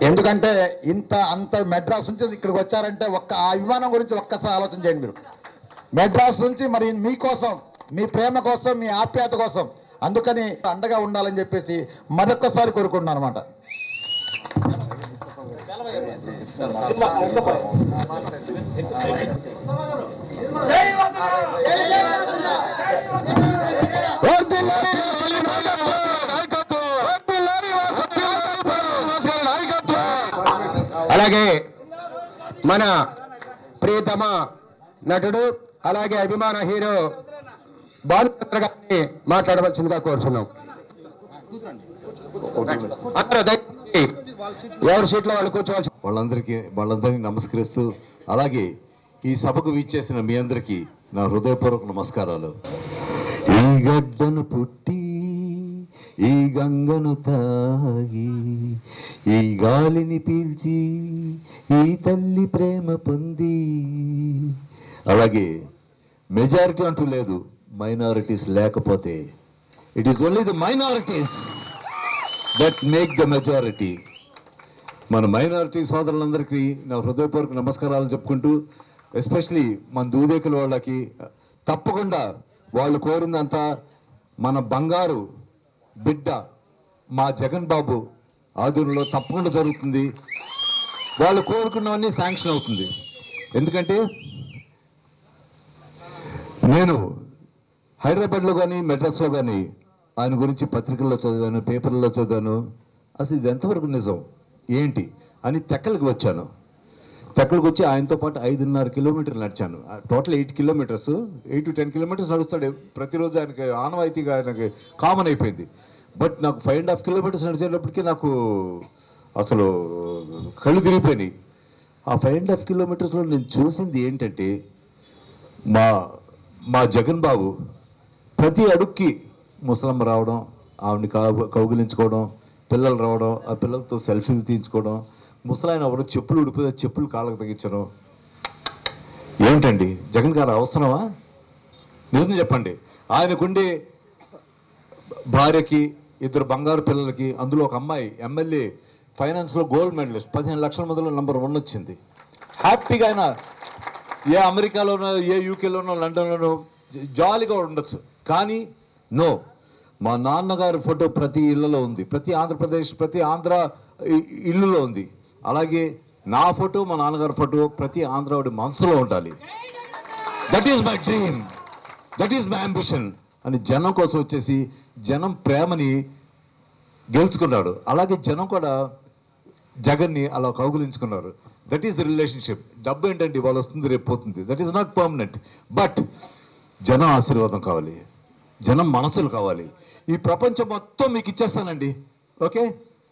ఎందుకంటే అంత మెడ్రాస్ నుంచి ఇక్కడికి వచ్చారంటే ఆ విమానం గురించి ఒక్కసారి ఆలోచన చేయండి మీరు. మెడ్రాస్ నుంచి మరి మీకోసం, మీ ప్రేమ కోసం, మీ ఆప్యాయత కోసం, అందుకని అండగా ఉండాలని చెప్పేసి మరొక్కసారి కోరుకుంటున్నాను అనమాట. అలాగే మన ప్రియతమ నటుడు అలాగే అభిమాన హీరో బాలుచంద్ర గారిని మాట్లాడవలసిందిగా కోరుతున్నాం. ఎవరి సీట్లో వాళ్ళు కూర్చోవాల్సి. వాళ్ళందరికీ నమస్కరిస్తూ, అలాగే ఈ సభకు వీచేసిన మీ అందరికీ నా హృదయపూర్వక నమస్కారాలు. ఈ గడ్డను పుట్టి ఈ గంగను తాగి ఈ గాలిని పీల్చి ఈ తల్లి ప్రేమ పొంది, అలాగే మెజారిటీ అంటూ లేదు, మైనారిటీస్ లేకపోతే it is only the minorities that make the majority. మన మైనారిటీ సోదరులందరికీ నా హృదయపూర్వక నమస్కారాలు చెప్పుకుంటూ, ఎస్పెషలీ మన దూదేకుల వాళ్ళకి తప్పకుండా వాళ్ళు కోరిందంతా మన బంగారు బిడ్డ మా జగన్ బాబు ఆధీనంలో తప్పకుండా జరుగుతుంది. వాళ్ళు కోరుకున్నవన్నీ శాంక్షన్ అవుతుంది. ఎందుకంటే నేను హైదరాబాద్లో కానీ మెడ్రాస్లో కానీ ఆయన గురించి పత్రికల్లో చదివాను, పేపర్లలో చదివాను. అసలు ఇది ఎంతవరకు నిజం ఏంటి అని తెక్కలకు వచ్చాను. తెక్కలకు వచ్చి ఆయనతో పాటు 5.5 కిలోమీటర్లు నడిచాను. టోటల్ 8 కిలోమీటర్స్, 8 to 10 కిలోమీటర్స్ నడుస్తాడు ప్రతిరోజు. ఆయనకి ఆనవాయితీగా ఆయనకి కామన్ అయిపోయింది. బట్ నాకు 5.5 కిలోమీటర్స్ నడిచేటప్పటికీ నాకు అసలు కళ్ళు తిరిగిపోయినాయి. ఆ 5.5 కిలోమీటర్స్లో నేను చూసింది ఏంటంటే, మా జగన్ బాబు ప్రతి అడుక్కి ముసలమ్మ రావడం, ఆవిడని కౌగిలించుకోవడం, పిల్లలు రావడం, ఆ పిల్లలతో సెల్ఫీలు తీయించుకోవడం, ముసలాయన ఎవరు చెప్పులు ఉడిపోతే చెప్పులు కాళ్ళకు తగ్గించడం. ఏంటండి జగన్ గారు అవసరమా? నిజం చెప్పండి. ఆయనకుండే భార్యకి 2 బంగారు పిల్లలకి, అందులో ఒక అమ్మాయి ఎమ్మెల్యే, ఫైనాన్స్లో గోల్డ్ మెడలిస్ట్, 15 లక్షల మందిలో నెంబర్ 1 వచ్చింది. హ్యాపీగా ఆయన ఏ అమెరికాలోనో, ఏ యూకేలోనో, లండన్లోనో జాలీగా ఉండొచ్చు. కానీ నో, మా నాన్నగారి ఫోటో ప్రతి ఇళ్లలో ఉంది, ప్రతి ఆంధ్రప్రదేశ్, ప్రతి ఆంధ్ర ఇల్లులో ఉంది. అలాగే నా ఫోటో, మా నాన్నగారి ఫోటో ప్రతి ఆంధ్రావుడి మనసులో ఉండాలి. That is my dream, that is my ambition అని జనం కోసం వచ్చేసి జనం ప్రేమని గెలుచుకున్నాడు. అలాగే జనం కూడా జగన్ని అలా కౌగులించుకున్నారు. That is the relationship. డబ్బు ఏంటంటే ఇవాళ వస్తుంది, రేపు పోతుంది. That is not permanent. But జనం ఆశీర్వాదం కావాలి, జనం మనసులు కావాలి. ఈ ప్రపంచం మొత్తం మీకు ఇచ్చేస్తానండి, ఓకే?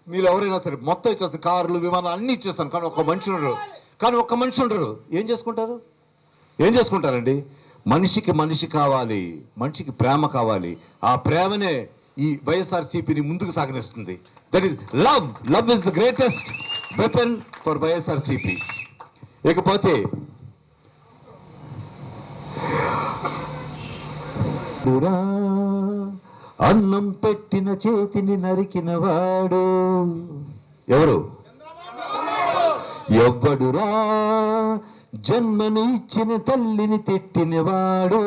మీరు ఎవరైనా సరే మొత్తం ఇచ్చేస్తాను, కార్లు, విమానాలు అన్నీ ఇచ్చేస్తాను. కానీ ఒక్క మనిషి ఉండరు. ఏం చేసుకుంటారండి? మనిషికి మనిషి కావాలి, మనిషికి ప్రేమ కావాలి. ఆ ప్రేమనే ఈ వైఎస్ఆర్సీపీని ముందుకు సాగనిస్తుంది. That is love. Love is the greatest weapon for YSRCP. ఇకపోతే అన్నం పెట్టిన చేతిని నరికిన వాడు ఎవరు? ఎవ్వడురా జన్మను ఇచ్చిన తల్లిని తిట్టినవాడు.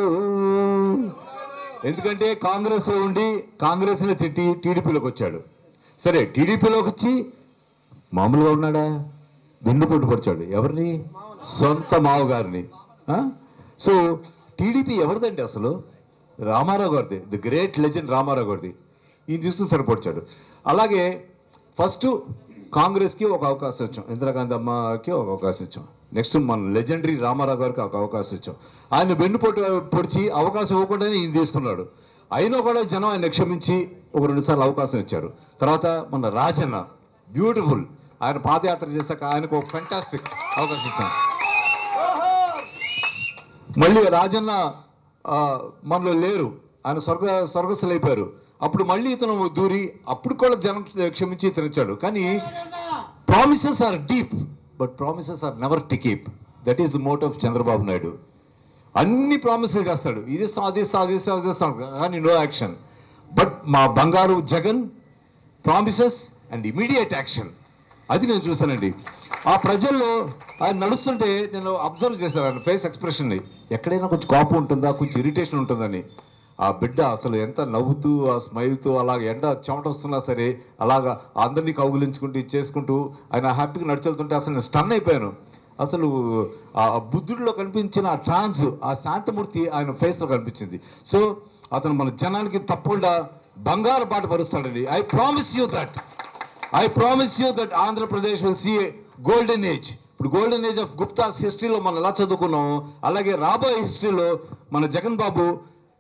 ఎందుకంటే కాంగ్రెస్ ఉండి కాంగ్రెస్ని తిట్టి టీడీపీలోకి వచ్చాడు. సరే, టీడీపీలోకి వచ్చి మామూలుగా ఉన్నాడా? వెన్నుపోటు పొడిచాడు. ఎవరిని? సొంత మావగారిని. సో టీడీపీ ఎవరిదండి అసలు? రామారావు గారిది, ది గ్రేట్ లెజెండ్ రామారావు గారిది. ఈయన చూస్తూ సరిపొడిచాడు. అలాగే ఫస్ట్ కాంగ్రెస్కి ఒక అవకాశం ఇచ్చాం, ఇందిరాగాంధీ అమ్మకి ఒక అవకాశం ఇచ్చాం. నెక్స్ట్ మన లెజెండరీ రామారావు గారికి ఒక అవకాశం ఇచ్చాం. ఆయన వెన్నుపోటు పొడిచి అవకాశం ఇవ్వకుండానే ఈయన తీసుకున్నాడు. అయినా కూడా జనం ఆయన క్షమించి ఒక 2 సార్లు అవకాశం ఇచ్చారు. తర్వాత మన రాజన్న, బ్యూటిఫుల్, ఆయన పాదయాత్ర చేశాక ఆయనకు ఒక ఫెంటాస్టిక్ అవకాశం ఇచ్చాం. మళ్ళీ రాజన్న మనలో లేరు, ఆయన స్వర్గస్థులు అయిపోయారు. అప్పుడు మళ్ళీ ఇతను దూరి అప్పుడు కూడా జనం క్షమించి ఇతనిచ్చాడు. కానీ promises are deep, but promises are never to keep. That is the motto of Chandrababu Naidu. అన్ని ప్రామిసెస్ చేస్తాడు, ఇది ఇస్తాం అది ఇస్తాం అది ఇస్తాం అది ఇస్తాం, కానీ నో యాక్షన్. బట్ మా బంగారు Jagan promises and immediate action, అది నేను చూశానండి. ఆ ప్రజల్లో ఆయన నడుస్తుంటే నేను అబ్జర్వ్ చేశాను ఆయన ఫేస్ ఎక్స్ప్రెషన్ని, ఎక్కడైనా కొంచెం కోపం ఉంటుందా, కొంచెం ఇరిటేషన్ ఉంటుందని. ఆ బిడ్డ అసలు ఎంత నవ్వుతూ ఆ స్మైల్తో అలాగ ఎండ చెమట వస్తున్నా సరే అలాగా అందరినీ కౌగులించుకుంటూ చేసుకుంటూ ఆయన హ్యాపీగా నడిచెళ్తుంటే అసలు నేను స్టన్ అయిపోయాను. అసలు ఆ బుద్ధుడిలో కనిపించిన ఆ ట్రాన్స్, ఆ శాంతమూర్తి ఆయన ఫేస్లో కనిపించింది. సో అతను మన జనానికి తప్పకుండా బంగారు బాట పరుస్తాడండి. I promise you that Andhra Pradesh will see golden age. ఇప్పుడు గోల్డెన్ ఏజ్ ఆఫ్ గుప్తాస్ హిస్టరీలో మనం ఎలా చదువుకున్నాం, అలాగే రాబోయే హిస్టరీలో మన జగన్ బాబు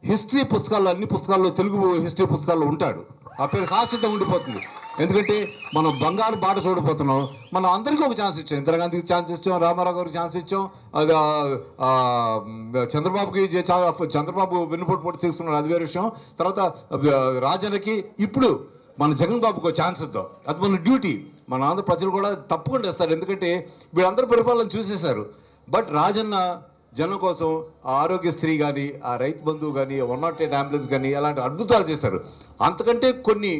హిస్టరీ పుస్తకాల్లో, అన్ని పుస్తకాల్లో, తెలుగు హిస్టరీ పుస్తకాల్లో ఉంటాడు. ఆ పేరు శాశ్వతంగా ఉండిపోతుంది. ఎందుకంటే మనం బంగారు బాట చూడబోతున్నాం. మనం అందరికీ ఒక ఛాన్స్ ఇచ్చాం, ఇందిరాగాంధీకి ఛాన్స్ ఇచ్చాం, రామారావు గారికి ఛాన్స్ ఇచ్చాం, చంద్రబాబుకి చంద్రబాబు వెన్నుపోటు పోటీ తీసుకున్నాడు, అది వేరే విషయం. తర్వాత రాజన్నకి, ఇప్పుడు మన జగన్ బాబుకు ఛాన్స్ ఇద్దాం, అది మన డ్యూటీ. మన ఆంధ్ర ప్రజలు కూడా తప్పకుండా ఇస్తారు, ఎందుకంటే వీళ్ళందరూ పరిపాలన చూసేశారు. బట్ రాజన్న జనం కోసం ఆ ఆరోగ్యశ్రీ కానీ, ఆ రైతు బంధువు కానీ, 108 అంబులెన్స్ కానీ అలాంటి అద్భుతాలు చేశారు. అంతకంటే కొన్ని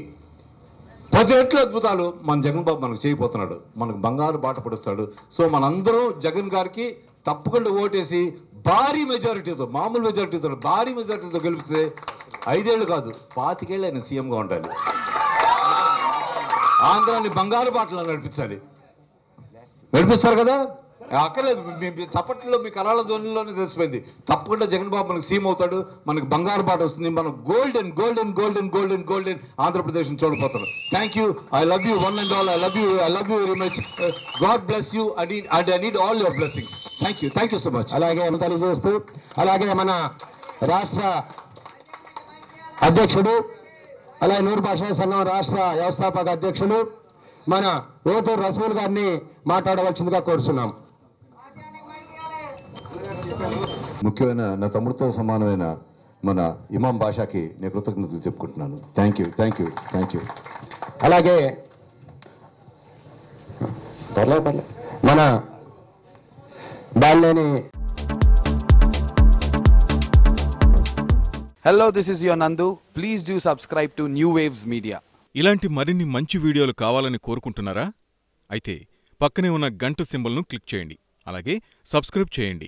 10 రెట్ల అద్భుతాలు మన జగన్ బాబు మనకు చేయబోతున్నాడు, మనకు బంగారు బాట పడుస్తాడు. సో మనందరం జగన్ గారికి తప్పకుండా ఓటేసి భారీ మెజారిటీతో, మామూలు మెజారిటీతో, భారీ మెజారిటీతో గెలిపితే 5 ఏళ్ళు కాదు 25 ఏళ్ళు ఆయన సీఎంగా ఉండాలి. ఆంధ్రాన్ని బంగారు బాటలో నడిపిస్తారు కదా, అక్కర్లేదు మీ చప్పట్లో, మీ కళల ధ్వనిలోనే తెలిసిపోయింది. తప్పకుండా జగన్ బాబు మనకు సీఎం అవుతాడు, మనకు బంగారు బాట వస్తుంది, మనం golden golden golden golden golden Andhra Pradesh చూడబోతాడు. Thank you, I love you one and all, I love you very much. God bless you and I need all your blessings. Thank you so much. అలాగే తెలియజేస్తూ, అలాగే మన రాష్ట్ర అధ్యక్షుడు, అలాగే నూరు భాషా సంఘం రాష్ట్ర వ్యవస్థాపక అధ్యక్షుడు మన ఓటూరు రసూల్ గారిని మాట్లాడవలసిందిగా కోరుతున్నాం. ముఖ్యమైన నా తమ్ముడితో సమానమైన మన ఇమాం బాషాకి నేను కృతజ్ఞతలు చెప్పుకుంటున్నాను. Thank you. అలాగే మన Balineni Hello, this is your Nandu. Please do subscribe to New Waves Media. ఇలాంటి మరిన్ని మంచి వీడియోలు కావాలని కోరుకుంటున్నారా? అయితే పక్కనే ఉన్న గంట సింబల్ను క్లిక్ చేయండి. అలాగే సబ్స్క్రైబ్ చేయండి.